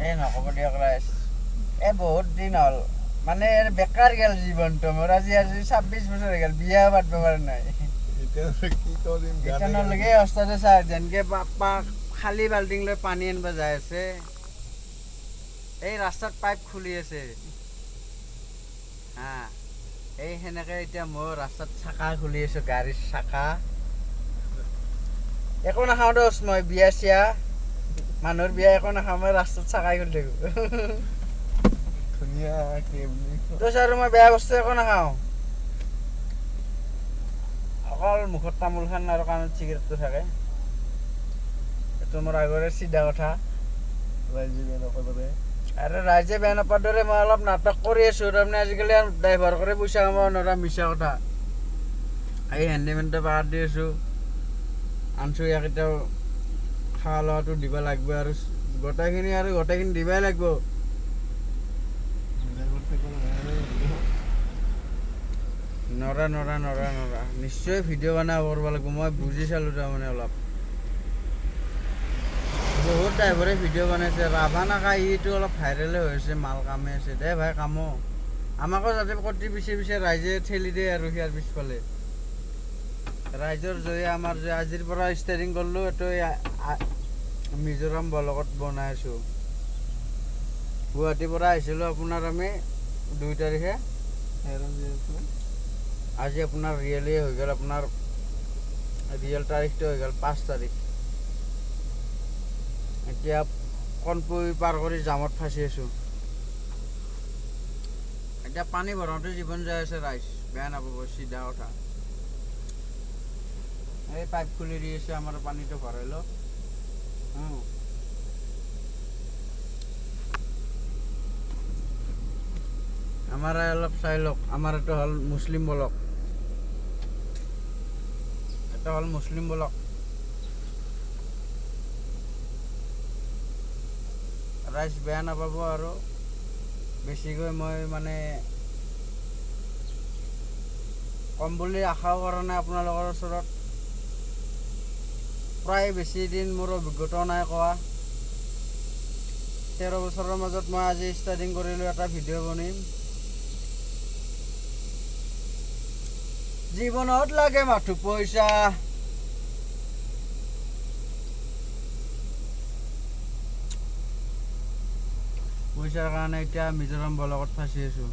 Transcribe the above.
এই নক'ব দিয়ক ৰাইজ, এই বহুত দিন হ'ল মানে বেকাৰ গেল জীৱনটো মোৰ। আজি 26 বছৰ হৈ গ'ল, বিয়া পাতিব পৰা নাই। এতিয়ালৈকে অৱস্থাটো চাই যেনেকৈ পাপা খালী বাল্টিং লৈ পানী আনিব যাই আছে, এই ৰাস্তাত পাইপ খুলি আছে হা, এই সেনেকৈ এতিয়া মই ৰাস্তাত চাকা খুলি আছোঁ, গাড়ীৰ চাকা। একো নাখাওঁ দোষ, মই বিয়া চিয়া মানুহৰ বিয়া একো নাখাওঁ, মই ৰাস্তাত চাকাই খুলি থাকোঁ। দোষ আৰু মই বেয়া বস্তু একো নাখাওঁ, অকল মুখত তামোল খান আৰু কাণত চিগাৰেটটো থাকে। এইটো মোৰ আগৰে চিধা কথা। আৰু ৰাইজে বেয়া নাপাৰ দৰে মই অলপ নাটক কৰি আছোঁ। তাৰমানে আজিকালি ড্ৰাইভাৰ কৰি পইচা কামাব নোৱাৰা, মিছা কথা। এই হেণ্ডিমেনটো পাৰ দি আছোঁ, আনছোঁ ইয়াক এতিয়াও খোৱা লোৱাটো দিব লাগিব আৰু গোটেইখিনি দিবই লাগিব। নৰা নিশ্চয় ভিডিঅ' বনাব কৰিব লাগিব। মই বুজি চালোঁ তাৰমানে অলপ, বহুত ড্ৰাইভাৰে ভিডিঅ' বনাইছে। ৰাভা নাকা ইটো অলপ ভাইৰেলে হৈ আছে, মাল কামে আছে দে ভাই কামো। আমাকো যাতে কটি পিছে ৰাইজে ঠেলি দিয়ে আৰু সিয়াৰ পিছফালে। ৰাইজৰ জয়ে আমাৰ জয়। আজিৰ পৰা ষ্টাৰ্টিং কৰিলোঁ, এইটো মিজোৰাম ব্লকত বনাই আছোঁ। গুৱাহাটীৰ পৰা আহিছিলোঁ আপোনাৰ আমি 2 তাৰিখে। আজি আপোনাৰ ৰিয়েলি হৈ গ'ল, আপোনাৰ ৰিয়েল তাৰিখটো হৈ গ'ল 5 তাৰিখ। এতিয়া কণপুই পাৰ কৰি জামত ফাঁচি আছোঁ। এতিয়া পানী ভৰাওঁতে জীৱন যাই আছে ৰাইজ, বেয়া নাপাব, চিধা কথা। এই পাইপ খুলি দি আছে, আমাৰ পানীটো ভৰাই লওক। আমাৰ অলপ চাই লওক। আমাৰ এইটো হ'ল মুছলিম ব্লক, ৰাইজ বেয়া নাপাব। আৰু বেছিকৈ মই মানে কম বুলি আশাও কৰা নাই আপোনালোকৰ ওচৰত। প্ৰায় বেছি দিন মোৰ অভিজ্ঞতাও নাই কোৱা। 13 বছৰৰ মাজত মই আজি ষ্টাৰ্টিং কৰিলোঁ এটা ভিডিঅ' বনিম। জীৱনত লাগে মাথো পইচা, পইচাৰ কাৰণে এতিয়া মিজোৰাম ব্লকত ফাঁচি আছোঁ।